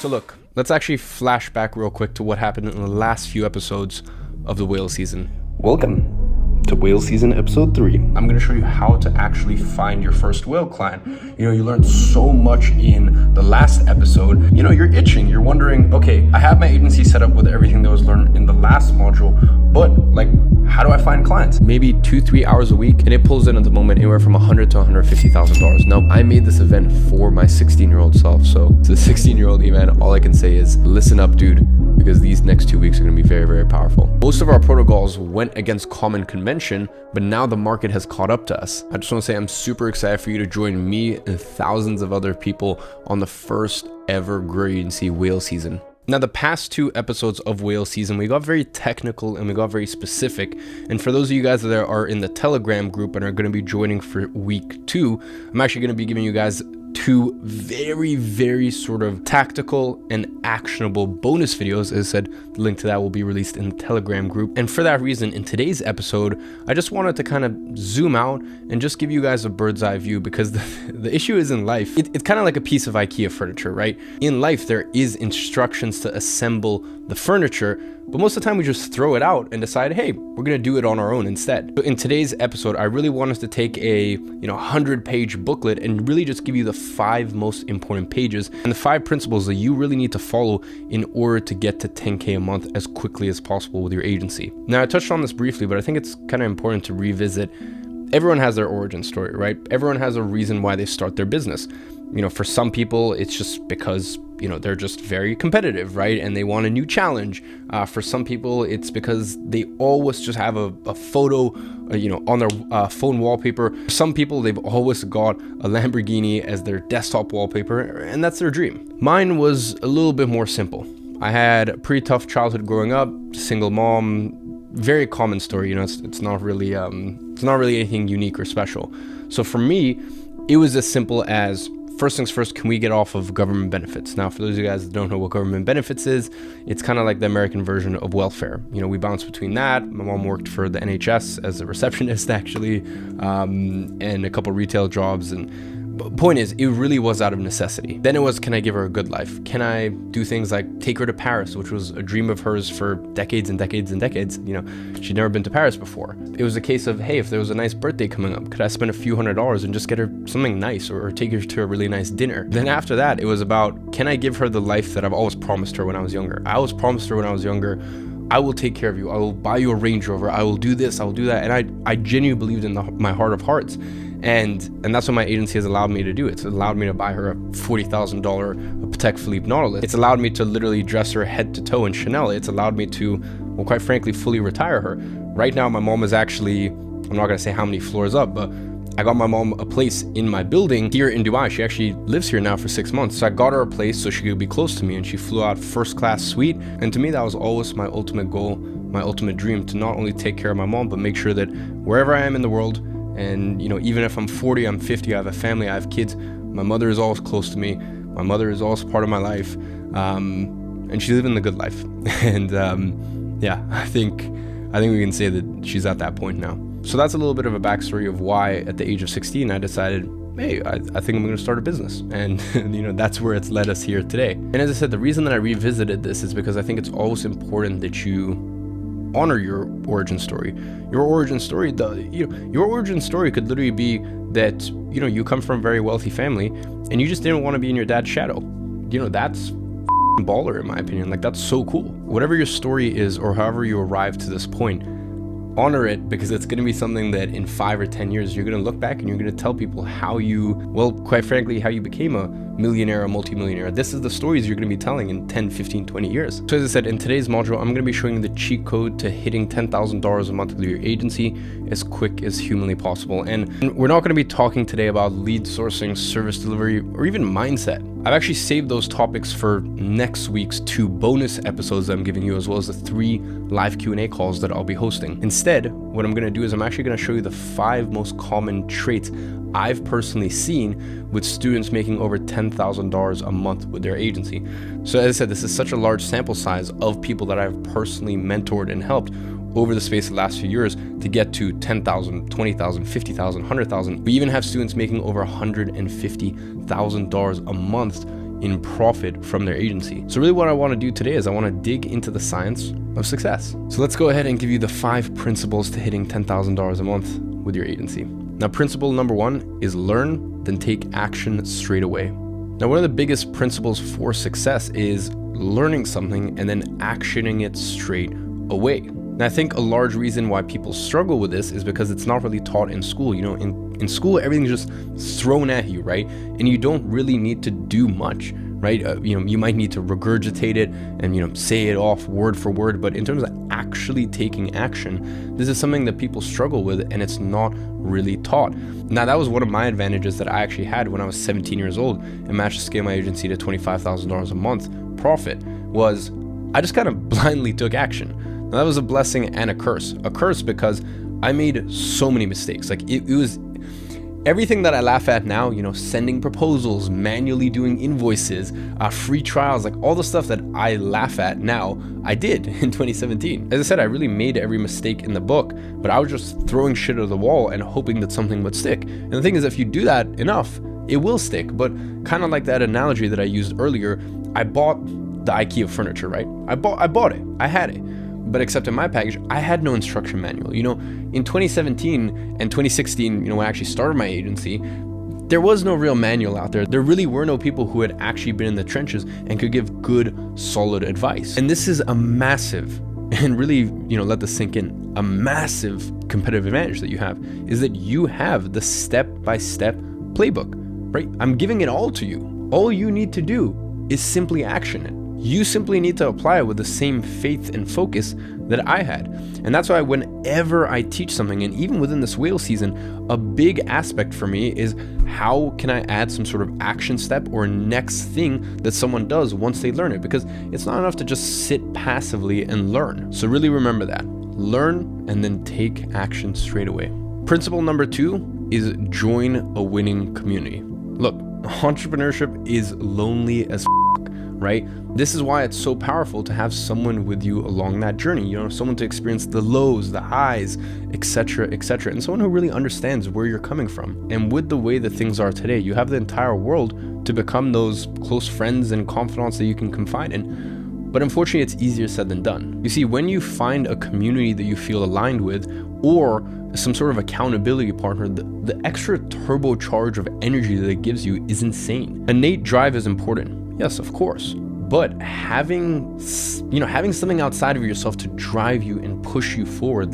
So look, let's actually flash back real quick to what happened in the last few episodes of the whale season. Welcome to whale season episode 3. I'm going to show you how to actually find your first whale client. You learned so much in the last episode. You're itching. You're wondering, okay, I have my agency set up with everything that was learned in the last module, but how do I find clients? Maybe 2-3 hours a week, and it pulls in at the moment anywhere from $100,000 to $150,000. Now, I made this event for my 16-year-old self, so to the 16-year-old Iman, all I can say is listen up, dude, because these next 2 weeks are going to be very, very powerful. Most of our protocols went against common convention, but now the market has caught up to us. I just want to say I'm super excited for you to join me and thousands of other people on the first ever Grow Your Agency whale season. Now, the past 2 episodes of whale season, we got very technical and we got very specific. And for those of you guys that are in the Telegram group and are going to be joining for week 2, I'm actually going to be giving you guys 2 very, very sort of tactical and actionable bonus videos. As I said, the link to that will be released in the Telegram group. And for that reason, in today's episode, I just wanted to kind of zoom out and just give you guys a bird's eye view, because the issue is in life, it's kind of like a piece of IKEA furniture, right? In life, there is instructions to assemble the furniture, but most of the time we just throw it out and decide, hey, we're going to do it on our own instead. So in today's episode, I really want us to take a 100-page booklet and really just give you the 5 most important pages and the 5 principles that you really need to follow in order to get to 10K a month as quickly as possible with your agency. Now, I touched on this briefly, but I think it's kind of important to revisit. Everyone has their origin story, right? Everyone has a reason why they start their business. For some people, it's just because, they're just very competitive, right? And they want a new challenge. For some people, it's because they always just have a photo, on their phone wallpaper. Some people, they've always got a Lamborghini as their desktop wallpaper, and that's their dream. Mine was a little bit more simple. I had a pretty tough childhood growing up, single mom, very common story. It's not really anything unique or special. So for me, it was as simple as, first things first, can we get off of government benefits? Now, for those of you guys that don't know what government benefits is, it's kind of like the American version of welfare. We bounce between that. My mom worked for the NHS as a receptionist, actually, and a couple retail jobs. But point is, it really was out of necessity. Then it was, can I give her a good life? Can I do things like take her to Paris, which was a dream of hers for decades and decades and decades. She'd never been to Paris before. It was a case of, hey, if there was a nice birthday coming up, could I spend a few $100s and just get her something nice, or take her to a really nice dinner? Then after that, it was about, can I give her the life that I've always promised her when I was younger? I always promised her when I was younger, I will take care of you. I will buy you a Range Rover. I will do this. I will do that. And I genuinely believed in my heart of hearts. And that's what my agency has allowed me to do. It's allowed me to buy her a $40,000 Patek Philippe Nautilus. It's allowed me to literally dress her head to toe in Chanel. It's allowed me to, well, quite frankly, fully retire her. Right now, my mom is actually, I'm not going to say how many floors up, but I got my mom a place in my building here in Dubai. She actually lives here now for 6 months. So I got her a place so she could be close to me, and she flew out first class suite. And to me, that was always my ultimate goal, my ultimate dream, to not only take care of my mom, but make sure that wherever I am in the world, and even if I'm 40, I'm 50, I have a family, I have kids, my mother is always close to me. My mother is always part of my life, and she's living the good life. And I think we can say that she's at that point now. So that's a little bit of a backstory of why at the age of 16 I decided, hey, I think I'm going to start a business. And that's where it's led us here today. And as I said, the reason that I revisited this is because I think it's always important that you honor your origin story. Your origin story, your origin story could literally be that you come from a very wealthy family and you just didn't want to be in your dad's shadow. That's baller in my opinion. That's so cool. Whatever your story is, or however you arrived to this point, honor it, because it's going to be something that in 5 or 10 years you're going to look back and you're going to tell people how you, well, quite frankly, how you became a millionaire, a multimillionaire. This is the stories you're going to be telling in 10, 15, 20 years. So as I said, in today's module, I'm going to be showing you the cheat code to hitting $10,000 a month with your agency as quick as humanly possible. And we're not going to be talking today about lead sourcing, service delivery, or even mindset. I've actually saved those topics for next week's 2 bonus episodes that I'm giving you, as well as the 3 live Q&A calls that I'll be hosting. Instead, what I'm going to do is I'm actually going to show you the 5 most common traits I've personally seen with students making over $10,000 a month with their agency. So as I said, this is such a large sample size of people that I've personally mentored and helped over the space of the last few years to get to 10,000, 20,000, 50,000, 100,000. We even have students making over $150,000 a month in profit from their agency. So really what I want to do today is I want to dig into the science of success. So let's go ahead and give you the 5 principles to hitting $10,000 a month with your agency. Now, principle number 1 is learn, then take action straight away. Now, one of the biggest principles for success is learning something and then actioning it straight away. And I think a large reason why people struggle with this is because it's not really taught in school. You know, in school, everything's just thrown at you, right? And you don't really need to do much, right? You might need to regurgitate it and, say it off word for word. But in terms of actually taking action, this is something that people struggle with, and it's not really taught. Now, that was one of my advantages that I actually had when I was 17 years old and managed to scale my agency to $25,000 a month profit, was I just kind of blindly took action. Now, that was a blessing and a curse. A curse because I made so many mistakes. Like it was everything that I laugh at now, sending proposals, manually doing invoices, free trials, like all the stuff that I laugh at now, I did in 2017. As I said, I really made every mistake in the book, but I was just throwing shit at the wall and hoping that something would stick. And the thing is, if you do that enough, it will stick. But kind of like that analogy that I used earlier, I bought the IKEA furniture, right? I bought it. I had it. But except in my package, I had no instruction manual. In 2017 and 2016, when I actually started my agency, there was no real manual out there. There really were no people who had actually been in the trenches and could give good, solid advice. And this is a massive, and really, let this sink in, a massive competitive advantage that you have is that you have the step-by-step playbook, right? I'm giving it all to you. All you need to do is simply action it. You simply need to apply it with the same faith and focus that I had. And that's why whenever I teach something, and even within this whale season, a big aspect for me is how can I add some sort of action step or next thing that someone does once they learn it? Because it's not enough to just sit passively and learn. So really remember that. Learn and then take action straight away. Principle number 2 is join a winning community. Look, entrepreneurship is lonely as right? This is why it's so powerful to have someone with you along that journey, someone to experience the lows, the highs, etc., and someone who really understands where you're coming from. And with the way that things are today, you have the entire world to become those close friends and confidants that you can confide in. But unfortunately, it's easier said than done. You see, when you find a community that you feel aligned with, or some sort of accountability partner, the extra turbocharge of energy that it gives you is insane. Innate drive is important. Yes, of course. But having something outside of yourself to drive you and push you forward,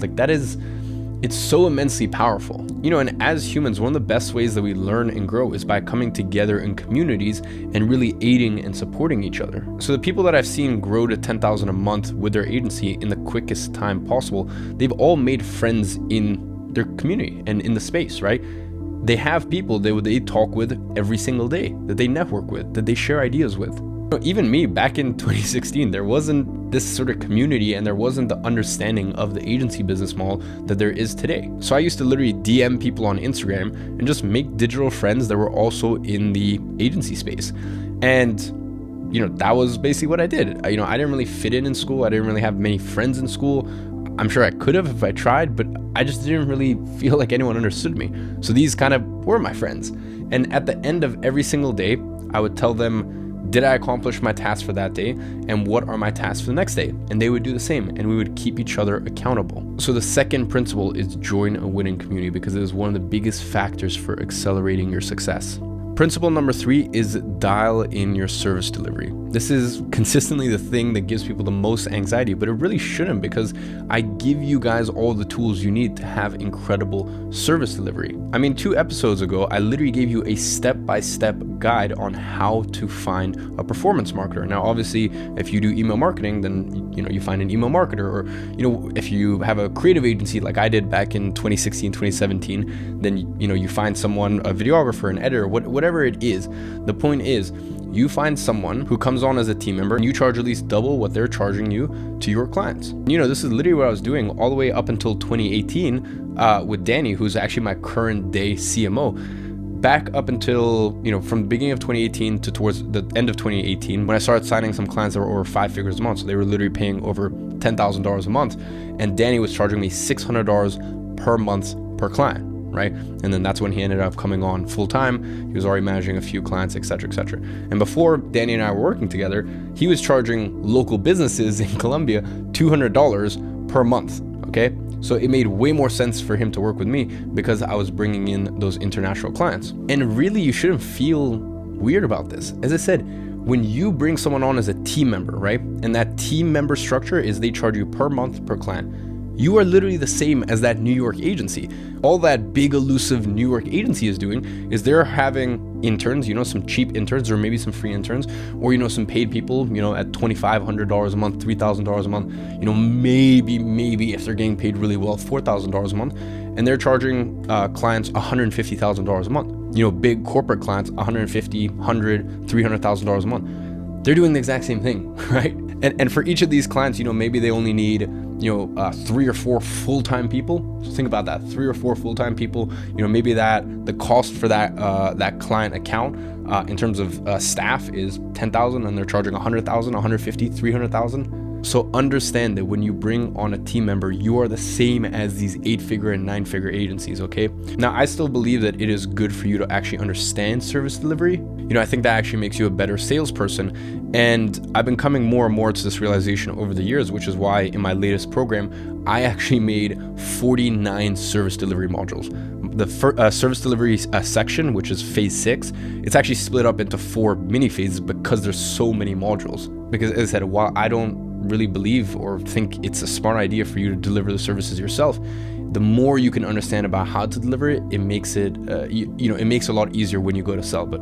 it's so immensely powerful. And as humans, one of the best ways that we learn and grow is by coming together in communities and really aiding and supporting each other. So the people that I've seen grow to 10,000 a month with their agency in the quickest time possible, they've all made friends in their community and in the space, right? They have people they talk with every single day, that they network with, that they share ideas with. Even me, back in 2016, there wasn't this sort of community and there wasn't the understanding of the agency business model that there is today. So I used to literally DM people on Instagram and just make digital friends that were also in the agency space. And that was basically what I did. I didn't really fit in school. I didn't really have many friends in school. I'm sure I could have if I tried, but I just didn't really feel like anyone understood me. So these kind of were my friends. And at the end of every single day, I would tell them, did I accomplish my tasks for that day? And what are my tasks for the next day? And they would do the same, and we would keep each other accountable. So the second principle is join a winning community, because it is one of the biggest factors for accelerating your success. Principle number 3 is dial in your service delivery. This is consistently the thing that gives people the most anxiety, but it really shouldn't, because I give you guys all the tools you need to have incredible service delivery. 2 episodes ago, I literally gave you a step-by-step guide on how to find a performance marketer. Now, obviously, if you do email marketing, then you find an email marketer, or if you have a creative agency like I did back in 2016, 2017, then you find someone, a videographer, an editor, whatever it is. The point is, you find someone who comes on as a team member and you charge at least double what they're charging you to your clients. This is literally what I was doing all the way up until 2018 with Danny, who's actually my current day CMO. Back up until, from the beginning of 2018 to towards the end of 2018, when I started signing some clients that were over 5 figures a month. So they were literally paying over $10,000 a month. And Danny was charging me $600 per month per client. right? And then that's when he ended up coming on full time. He was already managing a few clients, etc., etc. And before Danny and I were working together, he was charging local businesses in Colombia $200 per month, okay? So it made way more sense for him to work with me because I was bringing in those international clients. And really, you shouldn't feel weird about this. As I said, when you bring someone on as a team member, right? And that team member structure is they charge you per month per client. You are literally the same as that New York agency. All that big elusive New York agency is doing is they're having interns, some cheap interns or maybe some free interns, or, some paid people, at $2,500 a month, $3,000 a month, maybe if they're getting paid really well, $4,000 a month, and they're charging clients $150,000 a month. Big corporate clients, $150,000, $100,000, $300,000 a month. They're doing the exact same thing, right? And for each of these clients, maybe they only need 3 or 4 full-time people. So think about that, 3 or 4 full-time people. Maybe that the cost for that client account in terms of staff is $10,000, and they're charging $100,000, $150,000, $300,000. So understand that when you bring on a team member, you are the same as these 8-figure and 9-figure agencies, okay? Now, I still believe that it is good for you to actually understand service delivery. I think that actually makes you a better salesperson. And I've been coming more and more to this realization over the years, which is why in my latest program, I actually made 49 service delivery modules. The service delivery section, which is phase 6, it's actually split up into 4 mini phases because there's so many modules. Because as I said, while I don't really believe or think it's a smart idea for you to deliver the services yourself, the more you can understand about how to deliver it, it makes it, it makes it a lot easier when you go to sell. But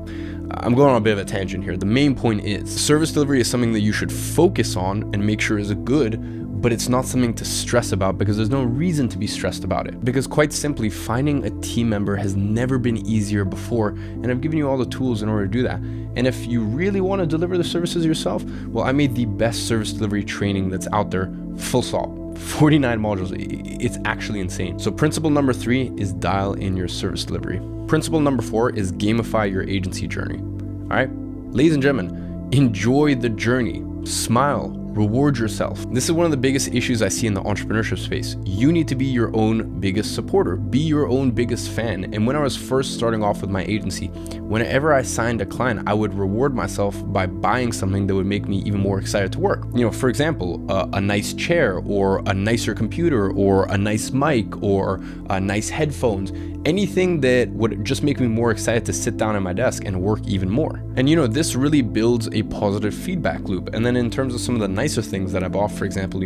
I'm going on a bit of a tangent here. The main point is service delivery is something that you should focus on and make sure is good, but it's not something to stress about because there's no reason to be stressed about it. Because quite simply, finding a team member has never been easier before, and I've given you all the tools in order to do that. And if you really want to deliver the services yourself, well, I made the best service delivery training that's out there, full stop. 49 modules, it's actually insane. So principle number 3 is dial in your service delivery. Principle number 4 is gamify your agency journey. All right, ladies and gentlemen, enjoy the journey, smile, reward yourself. This is one of the biggest issues I see in the entrepreneurship space. You need to be your own biggest supporter, be your own biggest fan. And when I was first starting off with my agency, whenever I signed a client, I would reward myself by buying something that would make me even more excited to work. For example, a nice chair or a nicer computer or a nice mic or nice headphones, anything that would just make me more excited to sit down at my desk and work even more. And this really builds a positive feedback loop. And then in terms of some of the nicer things that I bought, for example,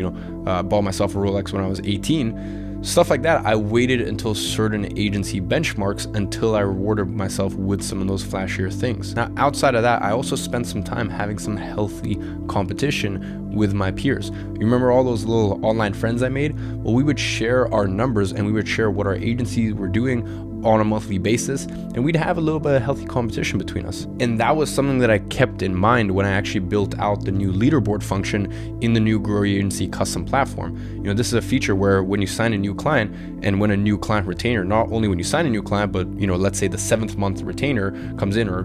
bought myself a Rolex when I was 18, stuff like that, I waited until certain agency benchmarks until I rewarded myself with some of those flashier things. Now, outside of that, I also spent some time having some healthy competition with my peers. You remember all those little online friends I made? Well, we would share our numbers and we would share what our agencies were doing on a monthly basis, and we'd have a little bit of healthy competition between us. And that was something that I kept in mind when I actually built out the new Leaderboard function in the new Grow Your Agency custom platform. This is a feature where when you sign a new client and when a new client retainer, not only when you sign a new client, but let's say the 7th month retainer comes in, or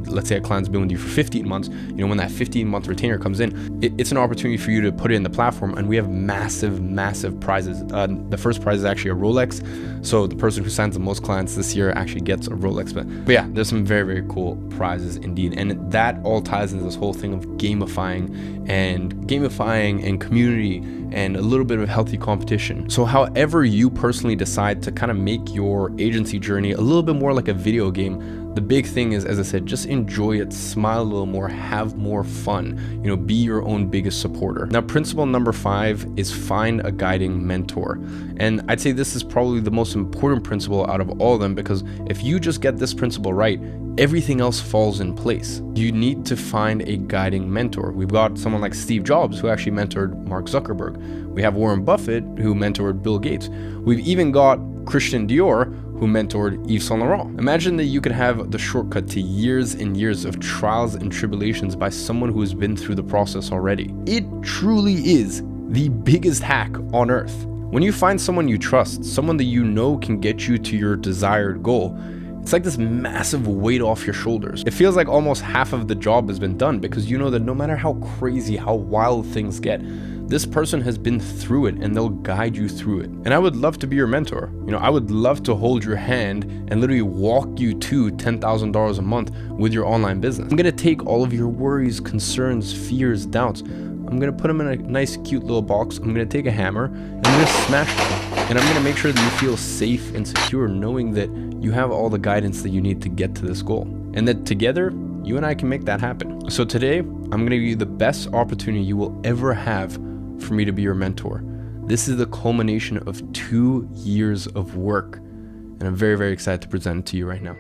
let's say a client's been with you for 15 months, when that 15-month retainer comes in, it's an opportunity for you to put it in the platform, and we have massive prizes. The first prize is actually a Rolex, so the person who signs the most clients this year actually gets a Rolex. But yeah, there's some very cool prizes indeed, and that all ties into this whole thing of gamifying and community and a little bit of healthy competition. So however you personally decide to kind of make your agency journey a little bit more like a video game, the big thing is, as I said, just enjoy it, smile a little more, have more fun, be your own biggest supporter. Now, principle number 5 is find a guiding mentor. And I'd say this is probably the most important principle out of all of them, because if you just get this principle right, everything else falls in place. You need to find a guiding mentor. We've got someone like Steve Jobs, who actually mentored Mark Zuckerberg. We have Warren Buffett, who mentored Bill Gates. We've even got Christian Dior, who mentored Yves Saint Laurent. Imagine that you could have the shortcut to years and years of trials and tribulations by someone who has been through the process already. It truly is the biggest hack on earth. When you find someone you trust, someone that can get you to your desired goal, It's like this massive weight off your shoulders. It feels like almost half of the job has been done because you know that no matter how crazy, how wild things get, this person has been through it and they'll guide you through it. And I would love to be your mentor. I would love to hold your hand and literally walk you to $10,000 a month with your online business. I'm gonna take all of your worries, concerns, fears, doubts. I'm gonna put them in a nice, cute little box. I'm gonna take a hammer and I'm gonna smash them. And I'm gonna make sure that you feel safe and secure knowing that you have all the guidance that you need to get to this goal. And that together, you and I can make that happen. So today, I'm gonna give you the best opportunity you will ever have for me to be your mentor. This is the culmination of 2 years of work. And I'm very, very excited to present it to you right now.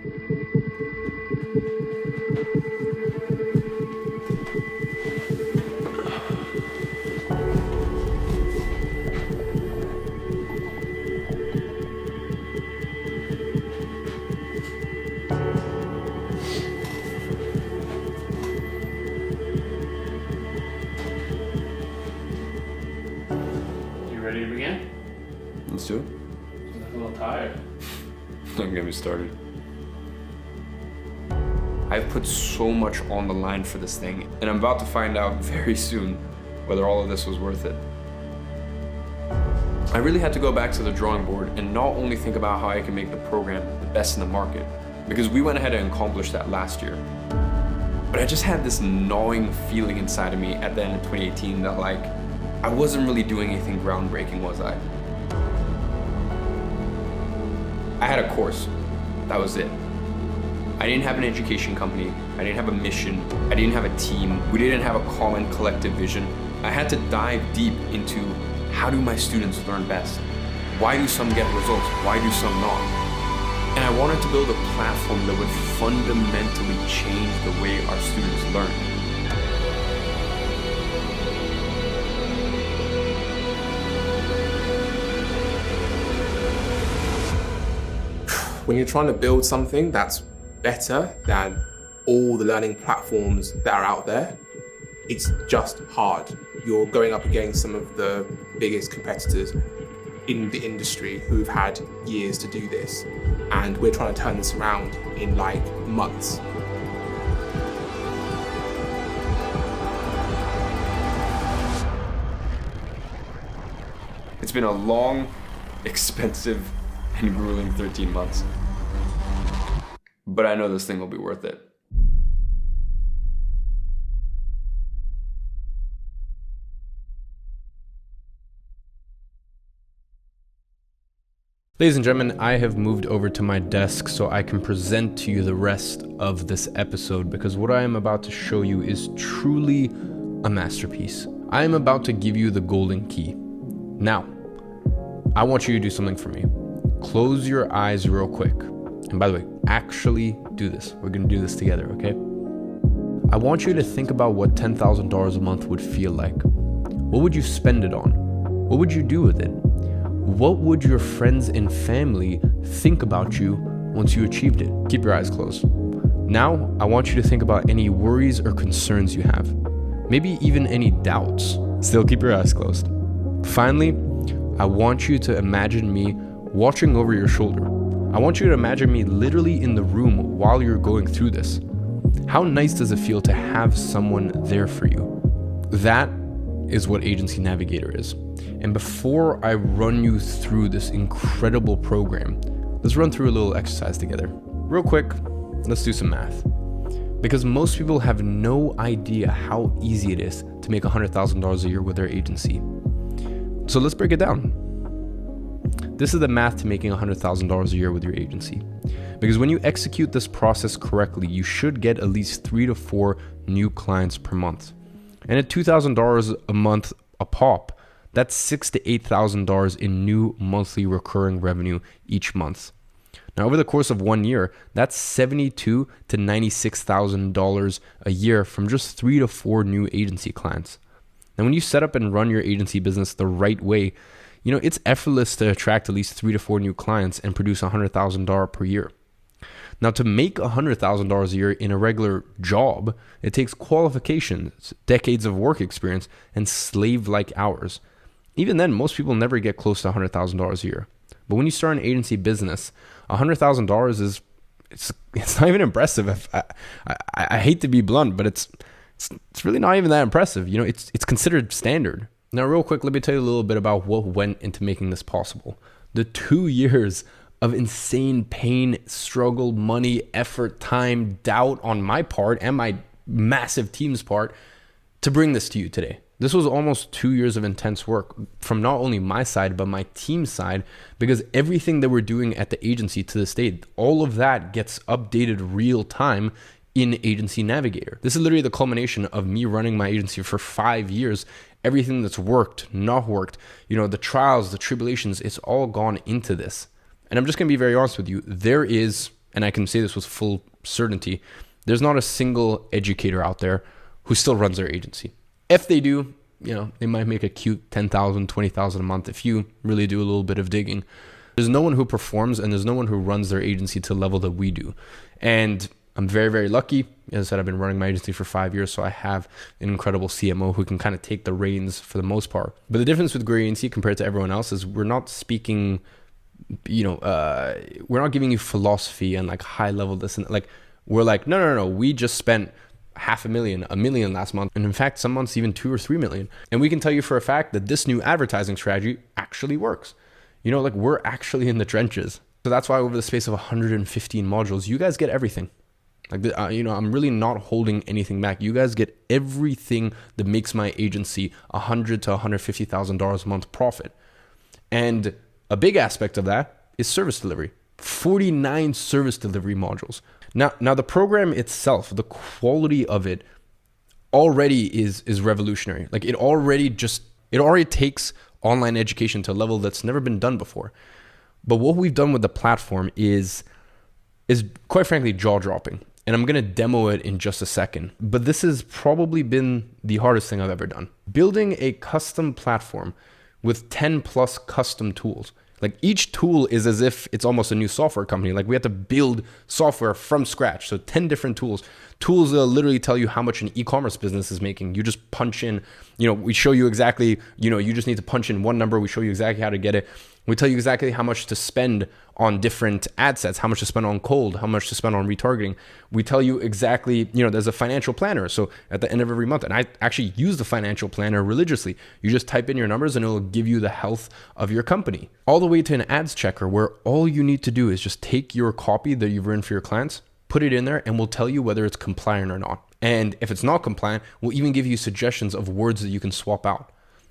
Ready to begin? Let's do it. I'm a little tired. Don't get me started. I've put so much on the line for this thing, and I'm about to find out very soon whether all of this was worth it. I really had to go back to the drawing board and not only think about how I can make the program the best in the market, because we went ahead and accomplished that last year. But I just had this gnawing feeling inside of me at the end of 2018 that I wasn't really doing anything groundbreaking, was I? I had a course. That was it. I didn't have an education company. I didn't have a mission. I didn't have a team. We didn't have a common collective vision. I had to dive deep into how do my students learn best? Why do some get results? Why do some not? And I wanted to build a platform that would fundamentally change the way our students learn. When you're trying to build something that's better than all the learning platforms that are out there, it's just hard. You're going up against some of the biggest competitors in the industry who've had years to do this. And we're trying to turn this around in months. It's been a long, expensive, and grueling 13 months. But I know this thing will be worth it. Ladies and gentlemen, I have moved over to my desk so I can present to you the rest of this episode, because what I am about to show you is truly a masterpiece. I am about to give you the golden key. Now, I want you to do something for me. Close your eyes real quick. And by the way, actually do this. We're gonna do this together, okay? I want you to think about what $10,000 a month would feel like. What would you spend it on? What would you do with it? What would your friends and family think about you once you achieved it? Keep your eyes closed. Now, I want you to think about any worries or concerns you have. Maybe even any doubts. Still keep your eyes closed. Finally, I want you to imagine me watching over your shoulder. I want you to imagine me literally in the room while you're going through this. How nice does it feel to have someone there for you? That is what Agency Navigator is. And before I run you through this incredible program, let's run through a little exercise together. Real quick, let's do some math. Because most people have no idea how easy it is to make $100,000 a year with their agency. So let's break it down. This is the math to making $100,000 a year with your agency. Because when you execute this process correctly, you should get at least 3 to 4 new clients per month. And at $2,000 a month a pop, that's $6,000 to $8,000 in new monthly recurring revenue each month. Now, over the course of 1 year, that's $72,000 to $96,000 a year from just 3 to 4 new agency clients. Now, when you set up and run your agency business the right way, it's effortless to attract at least 3 to 4 new clients and produce $100,000 per year. Now, to make $100,000 a year in a regular job, it takes qualifications, decades of work experience, and slave-like hours. Even then, most people never get close to $100,000 a year. But when you start an agency business, $100,000 is it's not even impressive. If I hate to be blunt, but it's really not even that impressive. You know, it's considered standard. Now, real quick, let me tell you a little bit about what went into making this possible. The 2 years of insane pain, struggle, money, effort, time, doubt on my part and my massive team's part to bring this to you today. This was almost 2 years of intense work from not only my side, but my team's side, because everything that we're doing at the agency to this day, all of that gets updated real time in Agency Navigator. This is literally the culmination of me running my agency for 5 years. Everything that's worked, not worked, you know, the trials, the tribulations, it's all gone into this. And I'm just going to be very honest with you. There is, and I can say this with full certainty, there's not a single educator out there who still runs their agency. If they do, you know, they might make a cute $10,000, $20,000 a month if you really do a little bit of digging. There's no one who performs, and there's no one who runs their agency to the level that we do. And I'm very, very lucky. As I said, I've been running my agency for 5 years, so I have an incredible CMO who can kind of take the reins for the most part. But the difference with Gray Agency compared to everyone else is we're not speaking, we're not giving you philosophy and like high level this and like, we're like, no. We just spent $500,000, $1 million last month. And in fact, some months even 2 or 3 million. And we can tell you for a fact that this new advertising strategy actually works. You know, like we're actually in the trenches. So that's why over the space of 115 modules, you guys get everything. Like, I'm really not holding anything back. You guys get everything that makes my agency $100,000 to $150,000 a month profit. And a big aspect of that is service delivery. 49 service delivery modules. Now the program itself, the quality of it already is revolutionary. Like it already takes online education to a level that's never been done before. But what we've done with the platform is quite frankly jaw-dropping. And I'm going to demo it in just a second. But this has probably been the hardest thing I've ever done. Building a custom platform with 10 plus custom tools. Like each tool is as if it's almost a new software company. Like we have to build software from scratch. So 10 different tools that literally tell you how much an e-commerce business is making. You just punch in, we show you exactly, you just need to punch in one number. We show you exactly how to get it. We tell you exactly how much to spend on different ad sets, how much to spend on cold, how much to spend on retargeting. We tell you exactly, there's a financial planner. So at the end of every month, and I actually use the financial planner religiously. You just type in your numbers and it'll give you the health of your company. All the way to an ads checker where all you need to do is just take your copy that you've written for your clients, put it in there, and we'll tell you whether it's compliant or not. And if it's not compliant, we'll even give you suggestions of words that you can swap out.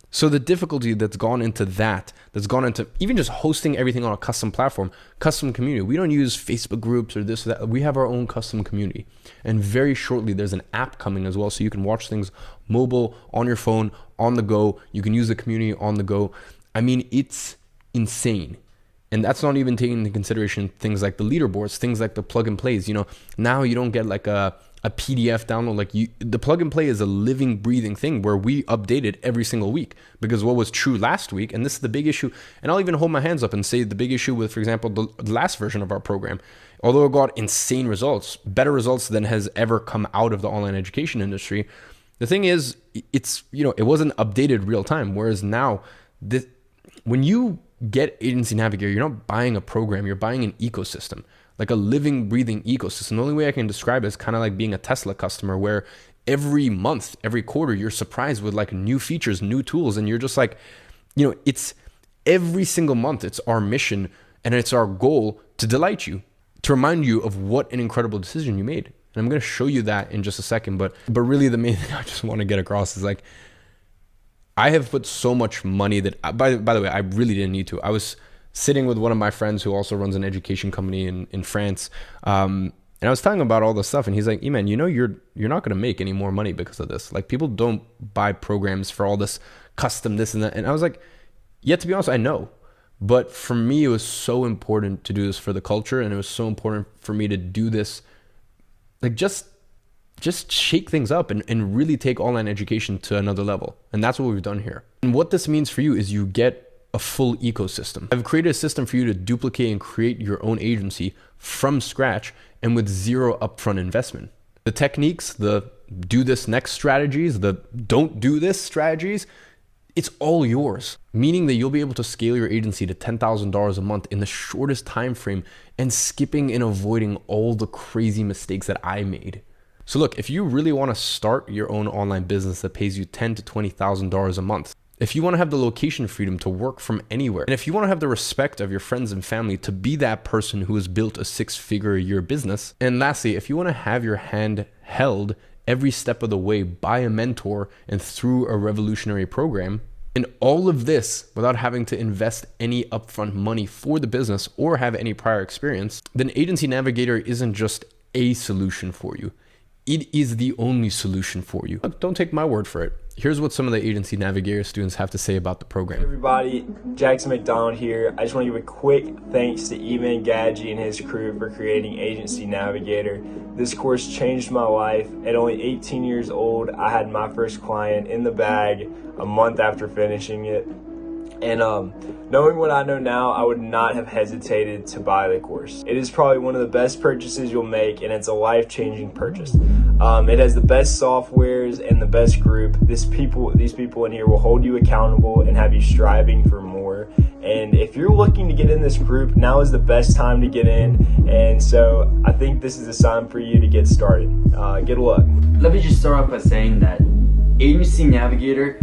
So the difficulty that's gone into even just hosting everything on a custom platform, custom community. We don't use Facebook groups or this or that. We have our own custom community. And very shortly, there's an app coming as well. So you can watch things mobile, on your phone, on the go. You can use the community on the go. I mean, it's insane. And that's not even taking into consideration things like the leaderboards, things like the plug and plays. Now you don't get like a PDF download. The plug and play is a living, breathing thing where we update it every single week, because what was true last week, and this is the big issue, and I'll even hold my hands up and say the big issue with, for example, the last version of our program, although it got insane results, better results than has ever come out of the online education industry. The thing is, it wasn't updated real time. Whereas now, when you get Agency Navigator, you're not buying a program, you're buying an ecosystem. Like a living, breathing ecosystem. The only way I can describe it is kind of like being a Tesla customer, where every month, every quarter, you're surprised with like new features, new tools. And you're just like, it's every single month, it's our mission and it's our goal to delight you, to remind you of what an incredible decision you made. And I'm going to show you that in just a second. But really the main thing I just want to get across is like, I have put so much money that, by the way, I really didn't need to. I was sitting with one of my friends who also runs an education company in France. And I was telling him about all this stuff. And he's like, Iman, you're not going to make any more money because of this. Like people don't buy programs for all this custom this and that. And I was like, yeah, to be honest, I know. But for me, it was so important to do this for the culture. And it was so important for me to do this, like just shake things up and really take online education to another level. And that's what we've done here. And what this means for you is you get a full ecosystem. I've created a system for you to duplicate and create your own agency from scratch and with zero upfront investment. The techniques, the do this next strategies, the don't do this strategies, it's all yours, meaning that you'll be able to scale your agency to $10,000 a month in the shortest time frame and skipping and avoiding all the crazy mistakes that I made. So look, if you really want to start your own online business that pays you $10,000 to $20,000 a month, if you want to have the location freedom to work from anywhere, and if you want to have the respect of your friends and family to be that person who has built a 6-figure a year business, and lastly, if you want to have your hand held every step of the way by a mentor and through a revolutionary program, and all of this without having to invest any upfront money for the business or have any prior experience, then Agency Navigator isn't just a solution for you. It is the only solution for you. Don't take my word for it. Here's what some of the Agency Navigator students have to say about the program. Hey everybody, Jackson McDonald here. I just want to give a quick thanks to Iman, Gadzhi, and his crew for creating Agency Navigator. This course changed my life. At only 18 years old, I had my first client in the bag a month after finishing it. And knowing what I know now, I would not have hesitated to buy the course. It is probably one of the best purchases you'll make, and it's a life-changing purchase. It has the best softwares and the best group. These people in here will hold you accountable and have you striving for more. And if you're looking to get in this group, now is the best time to get in. And so I think this is a sign for you to get started. Good luck. Let me just start off by saying that Agency Navigator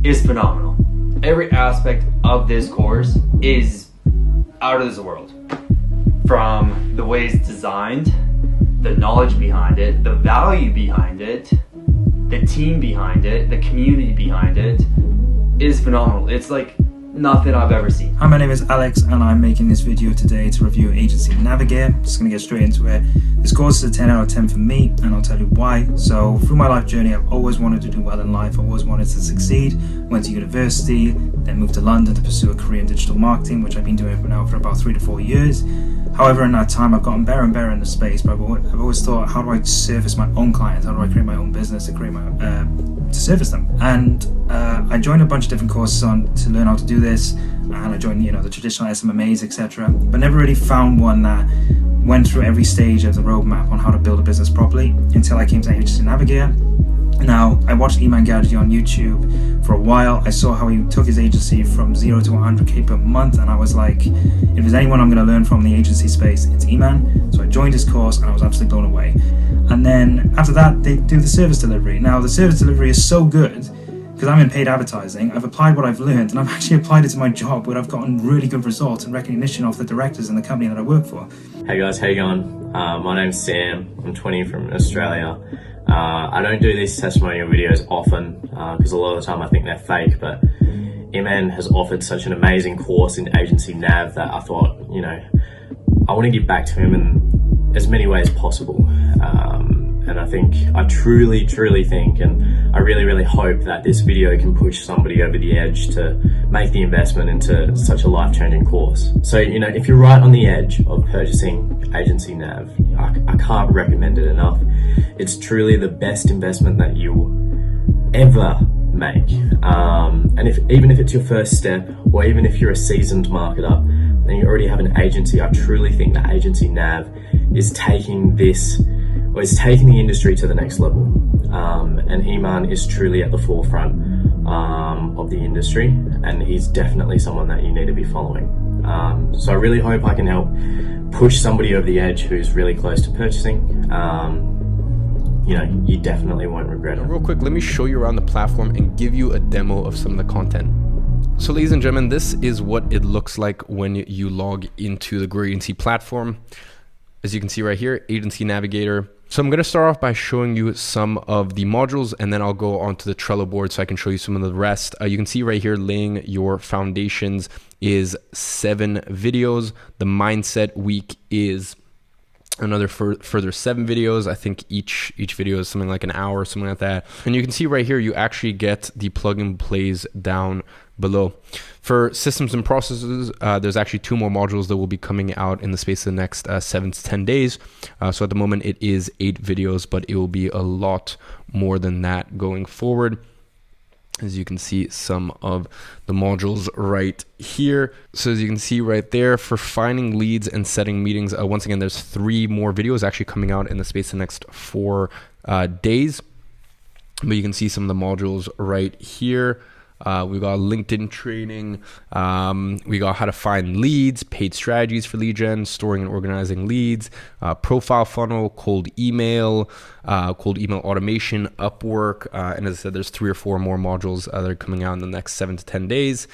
is phenomenal. Every aspect of this course is out of this world. From the way it's designed, the knowledge behind it, the value behind it, the team behind it, the community behind it is phenomenal. It's like nothing I've ever seen. Hi, my name is Alex and I'm making this video today to review Agency Navigator. Just gonna get straight into it. This course is a 10 out of 10 for me and I'll tell you why. So through my life journey, I've always wanted to do well in life. I've always wanted to succeed. Went to university, then moved to London to pursue a career in digital marketing, which I've been doing for about 3 to 4 years. However, in that time, I've gotten better and better in the space, but I've always thought, how do I service my own clients? How do I create my own business to service them? And I joined a bunch of different courses to learn how to do this, and I joined, the traditional SMMAs, etc. But never really found one that went through every stage of the roadmap on how to build a business properly until I came to Agency Navigator. Now, I watched Iman Gadzhi on YouTube for a while. I saw how he took his agency from 0 to 100k per month, and I was like, if there's anyone I'm going to learn from the agency space, it's Iman. So I joined his course and I was absolutely blown away. And then after that, they do the service delivery. Now, the service delivery is so good because I'm in paid advertising. I've applied what I've learned, and I've actually applied it to my job where I've gotten really good results and recognition of the directors in the company that I work for. Hey guys, how you going? My name's Sam. I'm 20 from Australia. I don't do these testimonial videos often because a lot of the time I think they're fake, but Iman has offered such an amazing course in Agency Nav that I thought, I want to give back to him in as many ways possible. And I truly think, and I really hope that this video can push somebody over the edge to make the investment into such a life-changing course. So, if you're right on the edge of purchasing Agency Nav, I can't recommend it enough. It's truly the best investment that you'll ever make. And even if it's your first step, or even if you're a seasoned marketer and you already have an agency, I truly think that Agency Nav is taking the industry to the next level. And Iman is truly at the forefront of the industry, and he's definitely someone that you need to be following. So I really hope I can help push somebody over the edge who's really close to purchasing. You definitely won't regret it. Real quick, let me show you around the platform and give you a demo of some of the content. So ladies and gentlemen, this is what it looks like when you log into the Grow Agency platform. As you can see right here, Agency Navigator. So I'm going to start off by showing you some of the modules, and then I'll go onto the Trello board so I can show you some of the rest. You can see right here, laying your foundations is 7 videos. The mindset week is another further 7 videos. I think each video is something like an hour or something like that. And you can see right here, you actually get the plug and plays down below. For systems and processes, there's actually 2 more modules that will be coming out in the space of the next 7 to 10 days. So at the moment it is 8 videos, but it will be a lot more than that going forward. As you can see, some of the modules right here. So as you can see right there, for finding leads and setting meetings, once again, there's 3 more videos actually coming out in the space of the next 4 days. But you can see some of the modules right here. We got LinkedIn training. We got how to find leads, paid strategies for lead gen, storing and organizing leads, profile funnel, cold email automation, Upwork. And as I said, there's 3 or 4 more modules that are coming out in the next 7 to 10 days.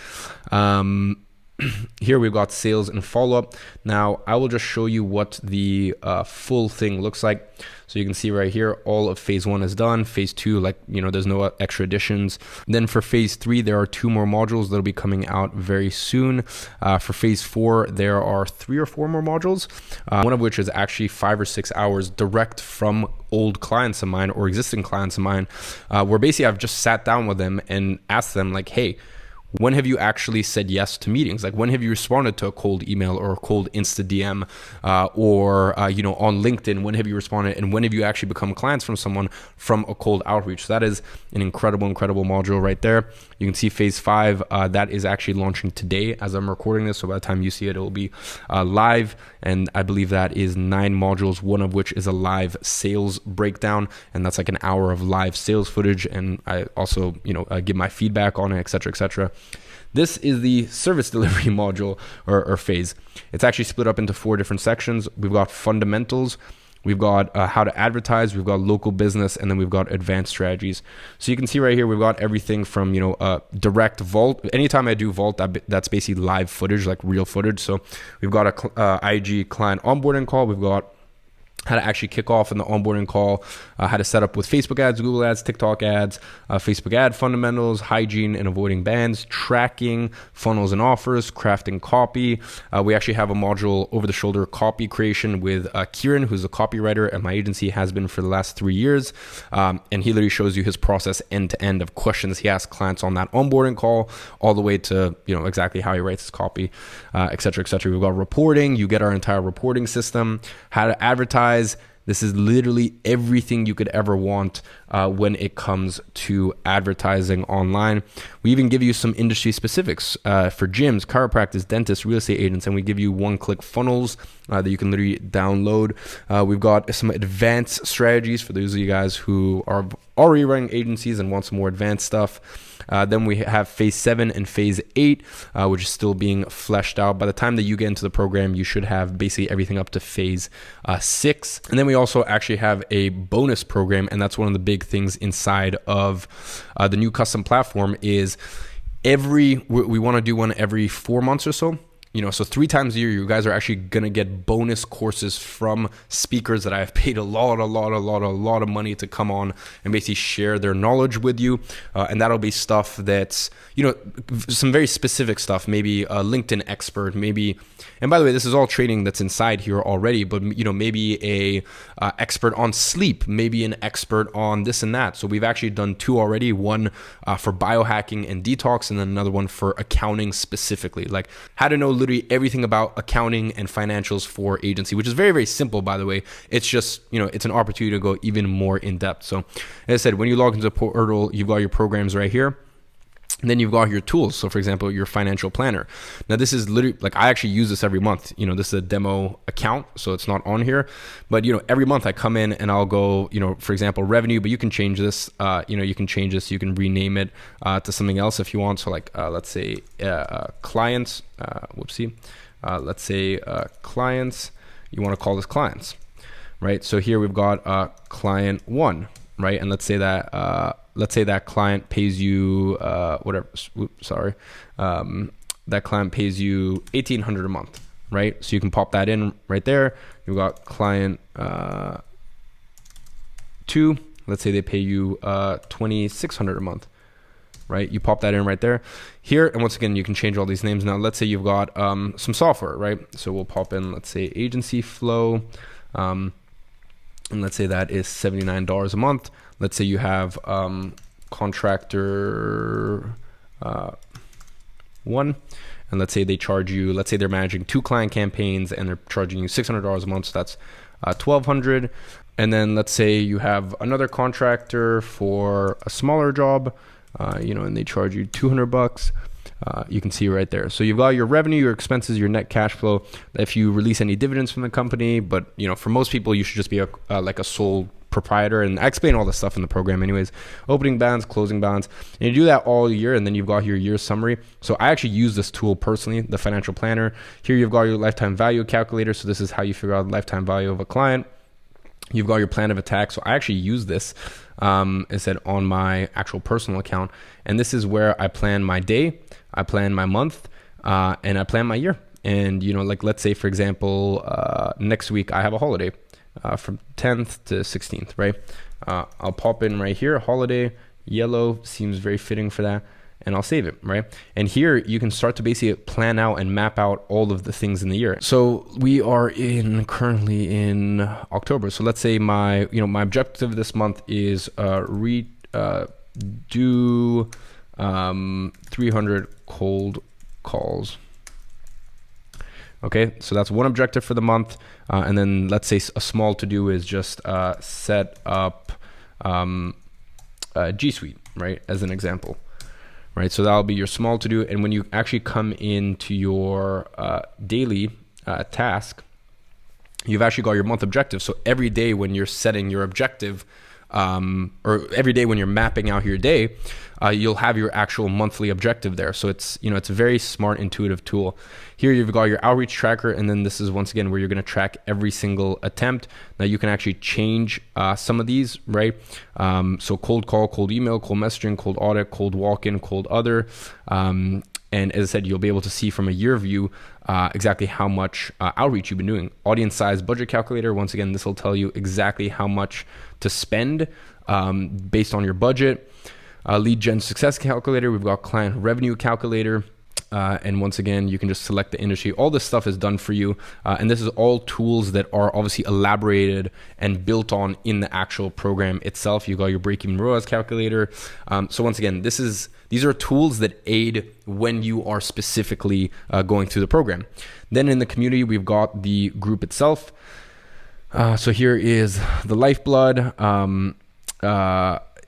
Here we've got sales and follow-up. Now I will just show you what the full thing looks like. So you can see right here, all of phase 1 is done. Phase 2, like, there's no extra additions. Then for phase 3, there are 2 more modules that'll be coming out very soon. For phase 4, there are 3 or 4 more modules, one of which is actually 5 or 6 hours direct from old clients of mine or existing clients of mine, where basically I've just sat down with them and asked them like, hey, when have you actually said yes to meetings? Like, when have you responded to a cold email or a cold Insta DM, or on LinkedIn? When have you responded, and when have you actually become clients from someone from a cold outreach? So that is an incredible module right there. You can see phase 5 that is actually launching today as I'm recording this. So by the time you see it, it will be live, and I believe that is 9 modules, one of which is a live sales breakdown, and that's like an hour of live sales footage. And I also give my feedback on it, etc. This is the service delivery module or phase. It's actually split up into 4 different sections. We've got fundamentals, we've got how to advertise, we've got local business, and then we've got advanced strategies. So you can see right here, we've got everything from direct vault. Anytime I do vault, that's basically live footage, like real footage. So we've got a IG client onboarding call. We've got how to actually kick off in the onboarding call, how to set up with Facebook ads, Google ads, TikTok ads, Facebook ad fundamentals, hygiene and avoiding bans, tracking, funnels and offers, crafting copy. We actually have a module over the shoulder copy creation with Kieran, who's a copywriter at my agency, has been for the last 3 years. And he literally shows you his process end to end of questions he asks clients on that onboarding call, all the way to, exactly how he writes his copy, etc. We've got reporting. You get our entire reporting system, how to advertise. This is literally everything you could ever want when it comes to advertising online. We even give you some industry specifics for gyms, chiropractors, dentists, real estate agents, and we give you one-click funnels that you can literally download. We've got some advanced strategies for those of you guys who are already running agencies and want some more advanced stuff. Then we have phase 7 and phase 8, which is still being fleshed out. By the time that you get into the program, you should have basically everything up to phase 6. And then we also actually have a bonus program, and that's one of the big things inside of the new custom platform is we want to do one every 4 months or so. So 3 times a year, you guys are actually going to get bonus courses from speakers that I have paid a lot of money to come on and basically share their knowledge with you. And that'll be stuff that's, some very specific stuff, maybe a LinkedIn expert, maybe, and by the way, this is all training that's inside here already, but maybe a expert on sleep, maybe an expert on this and that. So we've actually done 2 already, one for biohacking and detox, and then another one for accounting specifically, like how to know literally everything about accounting and financials for agency, which is very, very simple, by the way. It's just, it's an opportunity to go even more in depth. So as I said, when you log into the portal, you've got your programs right here. And then you've got your tools. So for example, your financial planner. Now this is literally, like, I actually use this every month. This is a demo account, so it's not on here. But every month I come in and I'll go, for example, revenue, but you can change this, you can change this, you can rename it to something else if you want. So like, let's say clients, let's say clients, you want to call this clients, right? So here we've got client 1, right? And let's say that client pays you that client pays you $1,800 a month, right? So you can pop that in right there. You've got client 2, let's say they pay you $2,600 a month, right? You pop that in right there here. And once again, you can change all these names. Now let's say you've got some software, right? So we'll pop in, let's say agency flow, and let's say that is $79 a month. Let's say you have contractor 1, and let's say they charge you, let's say they're managing 2 client campaigns and they're charging you $600 a month. So that's $1,200. And then let's say you have another contractor for a smaller job, and they charge you $200. You can see right there. So you've got your revenue, your expenses, your net cash flow. If you release any dividends from the company, but for most people, you should just be like a sole proprietor, and I explain all this stuff in the program anyways. Opening balance, closing balance, and you do that all year, and then you've got your year summary. So I actually use this tool personally, the financial planner. Here you've got your lifetime value calculator. So this is how you figure out the lifetime value of a client. You've got your plan of attack. So I actually use this, it said, on my actual personal account. And this is where I plan my day, I plan my month, and I plan my year. And, you know, like, let's say, for example, next week I have a holiday from 10th to 16th, right? I'll pop in right here, holiday, yellow, seems very fitting for that. And I'll save it, right? And here you can start to basically plan out and map out all of the things in the year. So we are currently in October. So let's say my objective this month is do 300 cold calls. Okay, so that's one objective for the month. And then let's say a small to do is just set up G Suite, right? As an example, right? So that'll be your small to do. And when you actually come into your daily task, you've actually got your month objective. So every day when you're setting your objective, or every day when you're mapping out your day, you'll have your actual monthly objective there. So it's a very smart, intuitive tool. Here you've got your outreach tracker, and then this is once again where you're going to track every single attempt. Now you can actually change some of these, right? So cold call, cold email, cold messaging, cold audit, cold walk-in, cold other. And as I said, you'll be able to see from a year view exactly how much outreach you've been doing. Audience size budget calculator. Once again, this will tell you exactly how much to spend based on your budget. Lead gen success calculator. We've got client revenue calculator. And once again, you can just select the industry. All this stuff is done for you. And this is all tools that are obviously elaborated and built on in the actual program itself. You got your break-even ROAS calculator. So once again, these are tools that aid when you are specifically going through the program. Then in the community, we've got the group itself. So here is the lifeblood.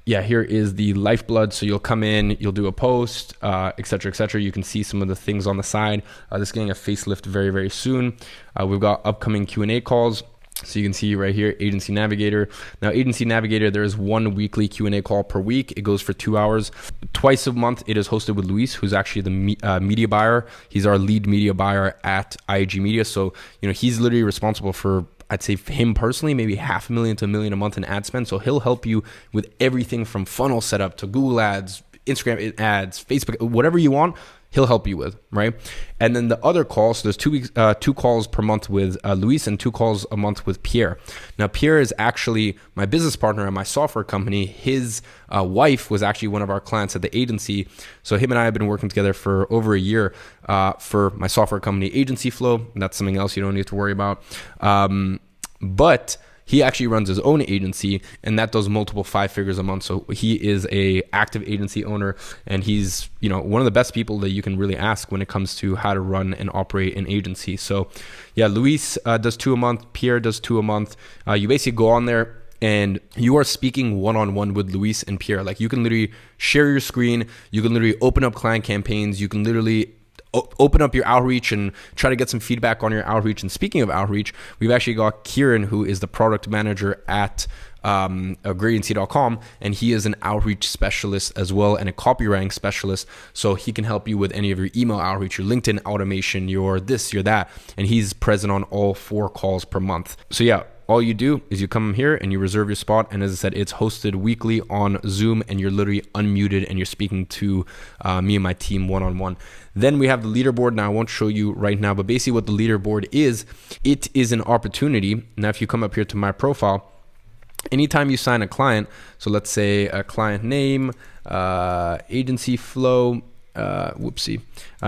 Here is the lifeblood. So you'll come in, you'll do a post, et cetera, et cetera. You can see some of the things on the side. This is getting a facelift very, very soon. We've got upcoming Q&A calls. So you can see right here, Agency Navigator. Now, Agency Navigator, there is one weekly Q&A call per week. It goes for 2 hours. Twice a month, it is hosted with Luis, who's actually the media buyer. He's our lead media buyer at IAG Media. So, he's literally responsible for, I'd say him personally, maybe $500,000 to $1 million a month in ad spend. So he'll help you with everything from funnel setup to Google ads, Instagram ads, Facebook, whatever you want, he'll help you with, right? And then the other calls, so there's 2 calls per month with Luis and 2 calls a month with Pierre. Now, Pierre is actually my business partner at my software company. His wife was actually one of our clients at the agency. So him and I have been working together for over a year for my software company, Agency Flow. That's something else you don't need to worry about. But he actually runs his own agency, and that does multiple 5 figures a month. So he is a active agency owner, and he's one of the best people that you can really ask when it comes to how to run and operate an agency. So yeah, Luis does 2 a month. Pierre does 2 a month. You basically go on there and you are speaking one-on-one with Luis and Pierre. Like, you can literally share your screen. You can literally open up client campaigns. You can literally open up your outreach and try to get some feedback on your outreach. And speaking of outreach, we've actually got Kieran, who is the product manager at greatagency.com, and he is an outreach specialist as well and a copywriting specialist. So he can help you with any of your email outreach, your LinkedIn automation, your this, your that, and he's present on all 4 calls per month. So yeah, all you do is you come here and you reserve your spot. And as I said, it's hosted weekly on Zoom, and you're literally unmuted and you're speaking to me and my team one-on-one. Then we have the leaderboard. Now, I won't show you right now, but basically what the leaderboard is, it is an opportunity. Now, if you come up here to my profile, anytime you sign a client, so let's say a client name, agency flow,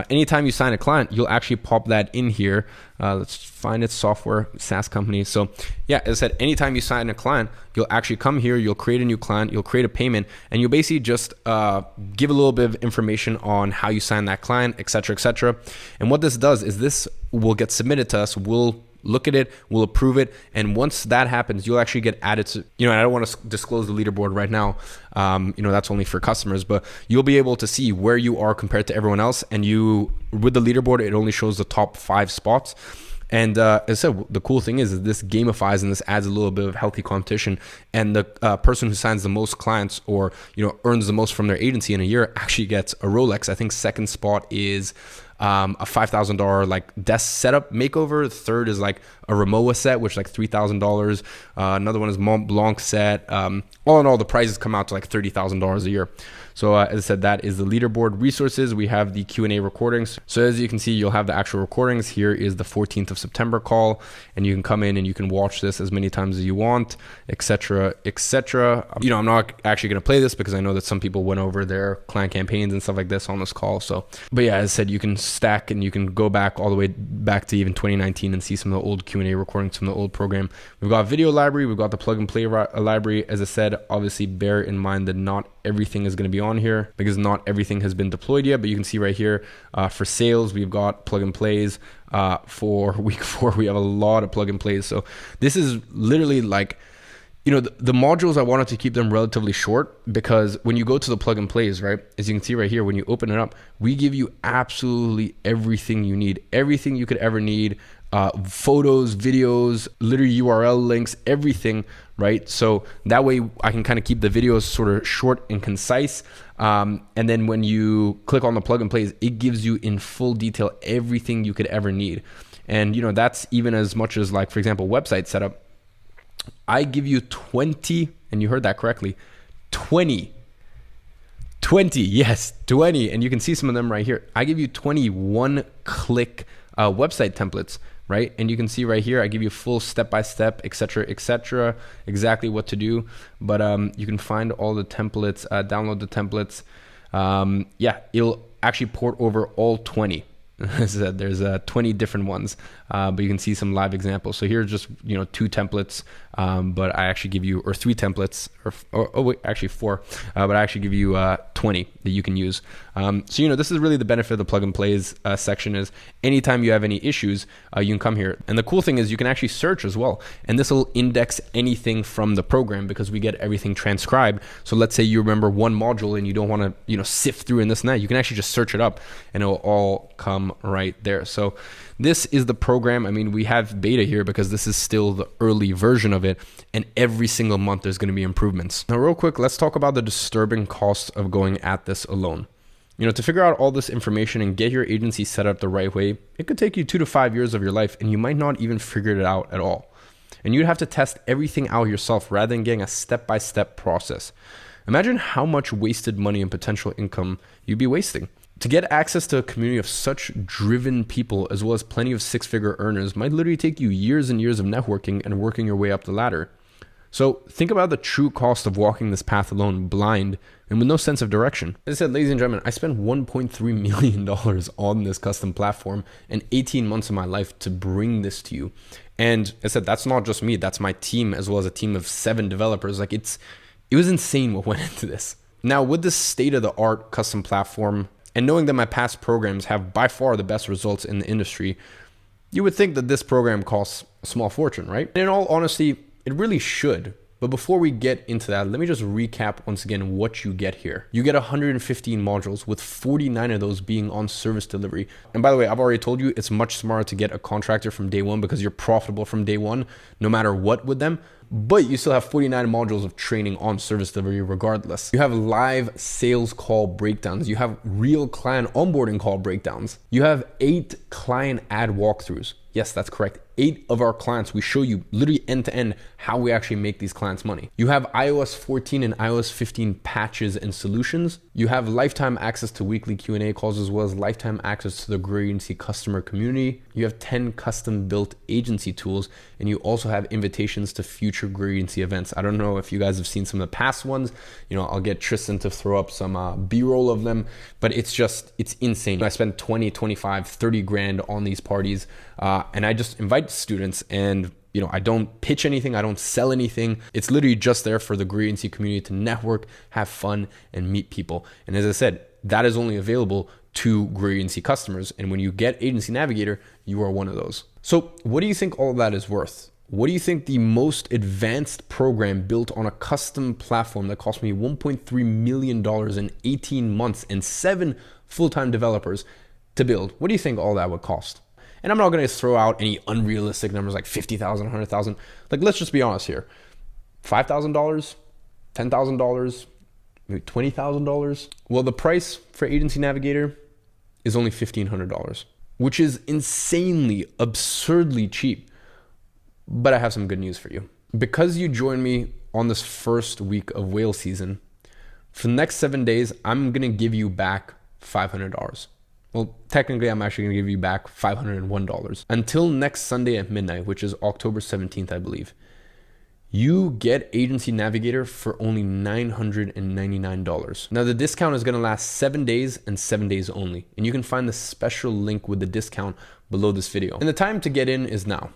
anytime you sign a client, you'll actually pop that in here. Let's find it, software, SaaS company. So yeah, as I said, anytime you sign a client, you'll actually come here, you'll create a new client, you'll create a payment, and you'll basically just give a little bit of information on how you sign that client, et cetera, et cetera. And what this does is this will get submitted to us. We'll look at it, we'll approve it, and once that happens, you'll actually get added to, and I don't want to disclose the leaderboard right now, that's only for customers, but you'll be able to see where you are compared to everyone else. And with the leaderboard, it only shows the top 5 spots. And as I said, the cool thing is this gamifies and this adds a little bit of healthy competition. And the person who signs the most clients or, you know, earns the most from their agency in a year actually gets a Rolex. I think second spot is a $5,000 like desk setup makeover. Third is like a Rimowa set, which is like $3,000. Another one is Mont Blanc set. All in all, the prices come out to like $30,000 a year. So as I said, that is the Leaderboard resources. We have the Q&A recordings. So as you can see, you'll have the actual recordings. Here is the 14th of September call, and you can come in and you can watch this as many times as you want, etc., etc. You know, I'm not actually going to play this because I know that some people went over their client campaigns and stuff like this on this call. So, but yeah, as I said, you can stack and you can go back all the way back to even 2019 and see some of the old Q&A recordings from the old program. We've got video library. We've got the plug and play library. As I said, obviously bear in mind that not everything is going to be on here because not everything has been deployed yet, but you can see right here for sales, we've got plug and plays. For week 4, we have a lot of plug and plays. So this is literally like, you know, the modules, I wanted to keep them relatively short because when you go to the plug and plays, right, as you can see right here, when you open it up, we give you absolutely everything you need, everything you could ever need, photos, videos, literally URL links, everything, right? So that way I can kind of keep the videos sort of short and concise. And then when you click on the plug and plays, it gives you in full detail everything you could ever need. And, you know, that's even as much as like, for example, website setup. I give you 20, and you heard that correctly, 20, yes, 20. And you can see some of them right here. I give you 20 one-click website templates, right? And you can see right here, I give you full step-by-step, etc., exactly what to do. But you can find all the templates, download the templates. Yeah, it'll actually port over all 20. There's 20 different ones, but you can see some live examples. So here's just, you know, 2 templates, but I actually give you, or 3 templates, or wait, actually 4, but I actually give you 20 that you can use. So, you know, this is really the benefit of the plug and plays section is anytime you have any issues, you can come here. And the cool thing is you can actually search as well. And this will index anything from the program because we get everything transcribed. So let's say you remember one module and you don't want to, you know, sift through and this and that. You can actually just search it up and it will all come right there. So this is the program. I mean, we have beta here because this is still the early version of it, and every single month there's going to be improvements. Now, real quick, let's talk about the disturbing cost of going at this alone. You know, to figure out all this information and get your agency set up the right way, it could take you 2 to 5 years of your life, and you might not even figure it out at all. And you'd have to test everything out yourself rather than getting a step-by-step process. Imagine how much wasted money and potential income you'd be wasting. To get access to a community of such driven people, as well as plenty of 6-figure earners, might literally take you years and years of networking and working your way up the ladder. So think about the true cost of walking this path alone, blind, and with no sense of direction. As I said, ladies and gentlemen, I spent $1.3 million on this custom platform and 18 months of my life to bring this to you. And as I said, that's not just me, that's my team, as well as a team of 7 developers. Like it was insane what went into this. Now, with this state-of-the-art custom platform, and knowing that my past programs have by far the best results in the industry, you would think that this program costs a small fortune, right? And in all honesty, it really should. But before we get into that, let me just recap once again what you get here. You get 115 modules, with 49 of those being on service delivery. And by the way, I've already told you it's much smarter to get a contractor from day one because you're profitable from day one, no matter what with them. But you still have 49 modules of training on service delivery regardless. You have live sales call breakdowns. You have real client onboarding call breakdowns. You have 8 client ad walkthroughs. Yes, that's correct. 8 of our clients, we show you literally end to end how we actually make these clients money. You have iOS 14 and iOS 15 patches and solutions. You have lifetime access to weekly Q&A calls, as well as lifetime access to the Grow Agency customer community. You have 10 custom built agency tools, and you also have invitations to future Grow Agency events. I don't know if you guys have seen some of the past ones. You know, I'll get Tristan to throw up some B-roll of them, but it's insane. I spent 20, 25, 30 grand on these parties, and I just invite students, and you know, I don't pitch anything, I don't sell anything. It's literally just there for the Grow Agency community to network, have fun, and meet people. And as I said, that is only available to Grow Agency customers. And when you get Agency Navigator, you are one of those. So what do you think all of that is worth? What do you think the most advanced program built on a custom platform that cost me $1.3 million in 18 months and 7 full-time developers to build? What do you think all that would cost? And I'm not going to throw out any unrealistic numbers like 50,000, 100,000. Like, let's just be honest here. $5,000, $10,000, maybe $20,000. Well, the price for Agency Navigator is only $1,500, which is insanely, absurdly cheap. But I have some good news for you. Because you joined me on this first week of whale season, for the next 7 days, I'm going to give you back $500. Well, technically, I'm actually going to give you back $501. Until next Sunday at midnight, which is October 17th, I believe. You get Agency Navigator for only $999. Now, the discount is going to last 7 days and 7 days only. And you can find the special link with the discount below this video. And the time to get in is now.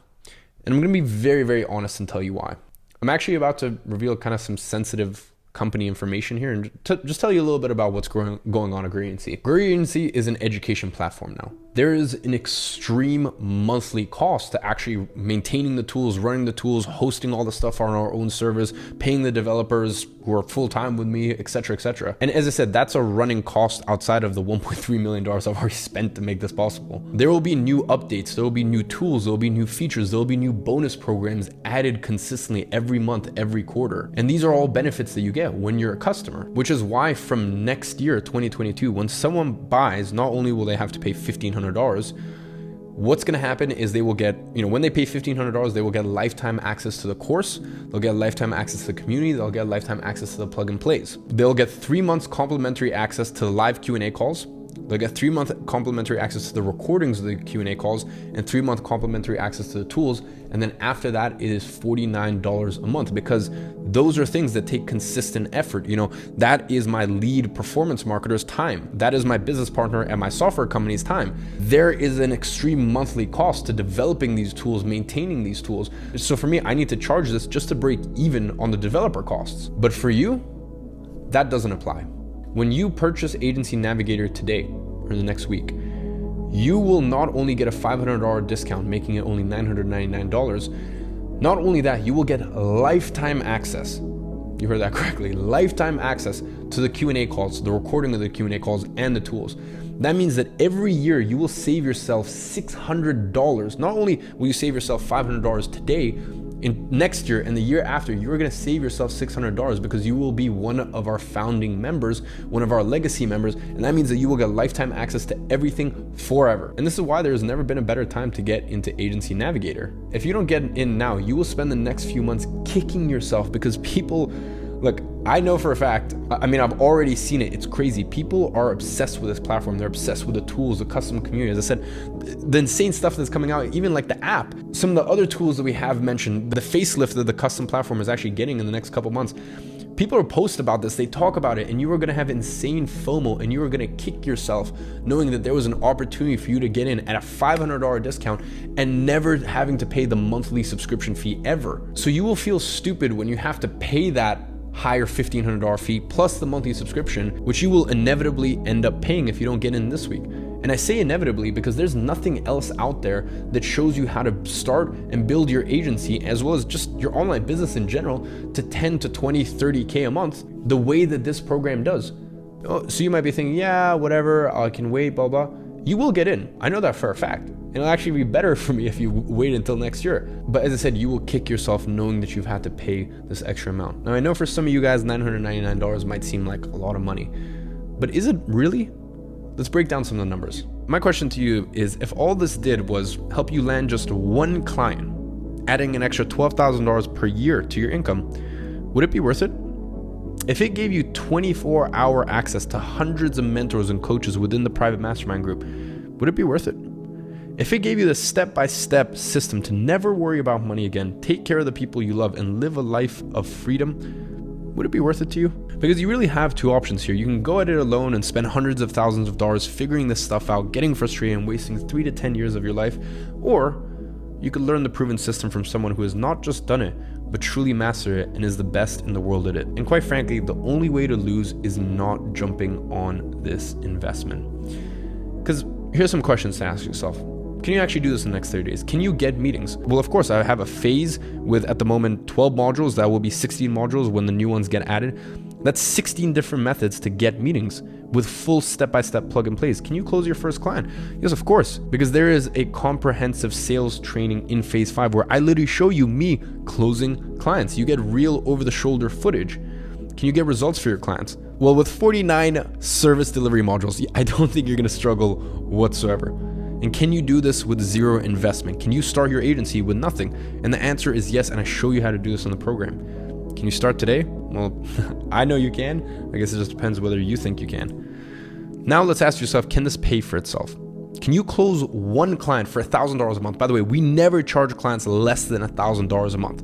And I'm going to be very, very honest and tell you why. I'm actually about to reveal kind of some sensitive company information here and just tell you a little bit about what's going on at Gray Agency. Gray Agency is an education platform now. There is an extreme monthly cost to actually maintaining the tools, running the tools, hosting all the stuff on our own servers, paying the developers who are full-time with me, etc., etc. And as I said, that's a running cost outside of the $1.3 million I've already spent to make this possible. There will be new updates, there will be new tools, there will be new features, there will be new bonus programs added consistently every month, every quarter. And these are all benefits that you get when you're a customer, which is why from next year, 2022, when someone buys, not only will they have to pay $1,500, what's going to happen is they will get, when they pay $1,500, they will get lifetime access to the course. They'll get lifetime access to the community. They'll get lifetime access to the plug and plays. They'll get 3 months complimentary access to the live Q&A calls. They'll get 3 month complimentary access to the recordings of the Q&A calls and 3 month complimentary access to the tools. And then after that, it is $49 a month, because those are things that take consistent effort. That is my lead performance marketer's time. That is my business partner and my software company's time. There is an extreme monthly cost to developing these tools, maintaining these tools. So for me, I need to charge this just to break even on the developer costs. But for you, that doesn't apply. When you purchase Agency Navigator today or the next week, you will not only get a $500 discount, making it only $999. Not only that, you will get lifetime access. You heard that correctly. Lifetime access to the Q&A calls, the recording of the Q&A calls, and the tools. That means that every year you will save yourself $600. Not only will you save yourself $500 today, in next year and the year after, you're going to save yourself $600 because you will be one of our founding members, one of our legacy members, and that means that you will get lifetime access to everything forever. And this is why there's never been a better time to get into Agency Navigator. If you don't get in now, you will spend the next few months kicking yourself, because people, look, I know for a fact, I've already seen it. It's crazy. People are obsessed with this platform. They're obsessed with the tools, the custom community. As I said, the insane stuff that's coming out, even like the app, some of the other tools that we have mentioned, the facelift that the custom platform is actually getting in the next couple months. People are post about this, they talk about it, and you are going to have insane FOMO, and you are going to kick yourself knowing that there was an opportunity for you to get in at a $500 discount and never having to pay the monthly subscription fee ever. So you will feel stupid when you have to pay that higher $1,500 fee plus the monthly subscription, which you will inevitably end up paying if you don't get in this week. And I say inevitably because there's nothing else out there that shows you how to start and build your agency, as well as just your online business in general, to 10 to 20, 30K a month, the way that this program does. So you might be thinking, yeah, whatever, I can wait, blah, blah. You will get in. I know that for a fact. It'll actually be better for me if you wait until next year. But as I said, you will kick yourself knowing that you've had to pay this extra amount. Now, I know for some of you guys, $999 might seem like a lot of money, but is it really? Let's break down some of the numbers. My question to you is, if all this did was help you land just one client, adding an extra $12,000 per year to your income, would it be worth it? If it gave you 24-hour access to hundreds of mentors and coaches within the private mastermind group, would it be worth it? If it gave you the step-by-step system to never worry about money again, take care of the people you love, and live a life of freedom, would it be worth it to you? Because you really have two options here. You can go at it alone and spend hundreds of thousands of dollars figuring this stuff out, getting frustrated and wasting 3 to 10 years of your life, or you could learn the proven system from someone who has not just done it, but truly mastered it and is the best in the world at it. And quite frankly, the only way to lose is not jumping on this investment. Because here's some questions to ask yourself. Can you actually do this in the next 30 days? Can you get meetings? Well, of course, I have a phase with, at the moment, 12 modules. That will be 16 modules when the new ones get added. That's 16 different methods to get meetings with full step-by-step plug and plays. Can you close your first client? Yes, of course, because there is a comprehensive sales training in phase 5 where I literally show you me closing clients. You get real over-the-shoulder footage. Can you get results for your clients? Well, with 49 service delivery modules, I don't think you're gonna struggle whatsoever. And can you do this with zero investment? Can you start your agency with nothing? And the answer is yes, and I show you how to do this on the program. Can you start today? Well, I know you can. I guess it just depends whether you think you can. Now let's ask yourself, can this pay for itself? Can you close one client for $1,000 a month? By the way, we never charge clients less than $1,000 a month.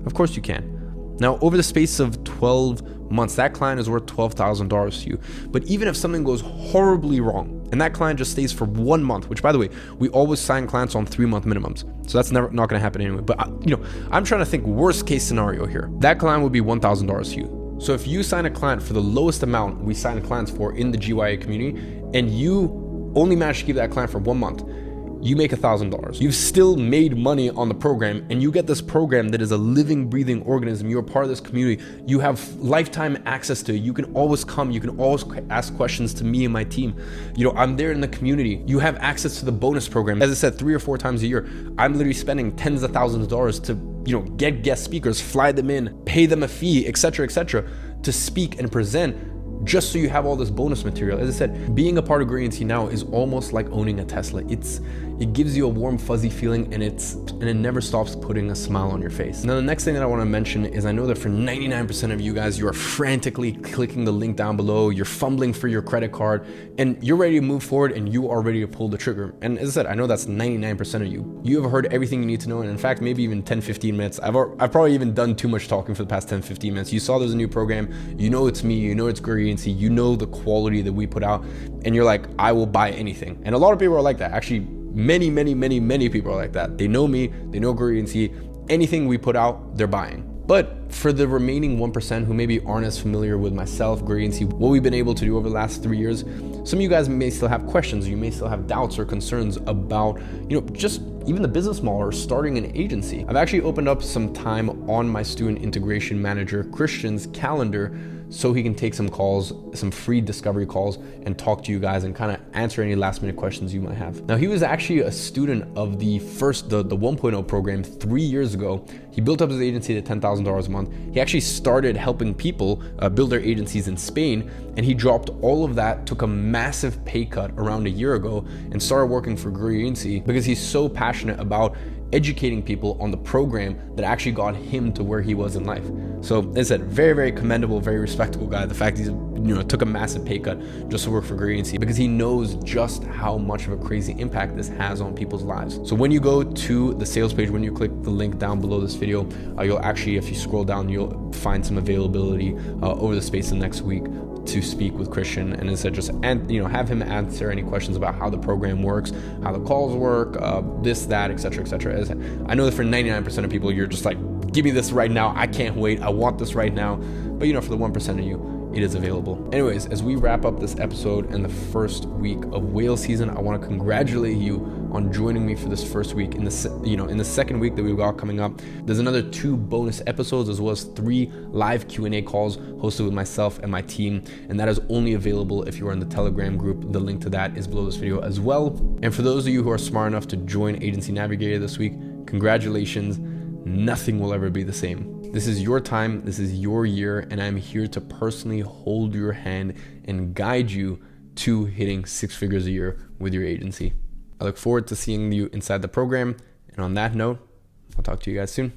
Of course you can. Now, over the space of 12 months, that client is worth $12,000 to you. But even if something goes horribly wrong and that client just stays for 1 month, which by the way, we always sign clients on 3-month minimums. So that's not going to happen anyway. But I'm trying to think worst case scenario here. That client would be $1,000 to you. So if you sign a client for the lowest amount we sign clients for in the GYA community, and you only manage to keep that client for 1 month, you make $1,000. You've still made money on the program, and you get this program that is a living, breathing organism. You're part of this community. You have lifetime access to it. You can always come. You can always ask questions to me and my team. I'm there in the community. You have access to the bonus program. As I said, 3 or 4 times a year, I'm literally spending tens of thousands of dollars to, get guest speakers, fly them in, pay them a fee, etc., to speak and present, just so you have all this bonus material. As I said, being a part of Gradient now is almost like owning a Tesla. It gives you a warm, fuzzy feeling, and it never stops putting a smile on your face. Now, the next thing that I want to mention is I know that for 99% of you guys, you are frantically clicking the link down below, you're fumbling for your credit card, and you're ready to move forward, and you are ready to pull the trigger. And as I said, I know that's 99% of you. You have heard everything you need to know, and in fact, maybe even 10, 15 minutes. I've probably even done too much talking for the past 10, 15 minutes. You saw there's a new program, you know it's me, you know it's Gradient, you know the quality that we put out, and you're like, I will buy anything. And a lot of people are like that. Actually, many people are like that. They know me, they know Gradient, anything we put out, they're buying. But for the remaining 1% who maybe aren't as familiar with myself, Gradient, what we've been able to do over the last 3 years, some of you guys may still have questions, or you may still have doubts or concerns about, just even the business model or starting an agency. I've actually opened up some time on my student integration manager, Christian's calendar, so he can take some calls, some free discovery calls, and talk to you guys and kind of answer any last minute questions you might have. Now, he was actually a student of the 1.0 program 3 years ago. He built up his agency to $10,000 a month. He actually started helping people build their agencies in Spain, and he dropped all of that, took a massive pay cut around a year ago, and started working for Gradient because he's so passionate about educating people on the program that actually got him to where he was in life. So as I said, very, very commendable, very respectable guy. The fact he's took a massive pay cut just to work for Gradient because he knows just how much of a crazy impact this has on people's lives. So when you go to the sales page, when you click the link down below this video, you'll actually, if you scroll down, you'll find some availability over the space of next week to speak with Christian, and as I said, just have him answer any questions about how the program works, how the calls work, this, that, etc. As I know that for 99% of people, you're just like, give me this right now, I can't wait, I want this right now. But for the 1% of you, it is available. Anyways, as we wrap up this episode and the first week of whale season, I want to congratulate you on joining me for this first week. In the second week that we've got coming up, there's another 2 bonus episodes as well as 3 live Q&A calls hosted with myself and my team, and that is only available if you are in the Telegram group. The link to that is below this video as well. And for those of you who are smart enough to join Agency Navigator this week, congratulations. Nothing will ever be the same. This is your time, this is your year, and I'm here to personally hold your hand and guide you to hitting 6 figures a year with your agency. I look forward to seeing you inside the program, and on that note, I'll talk to you guys soon.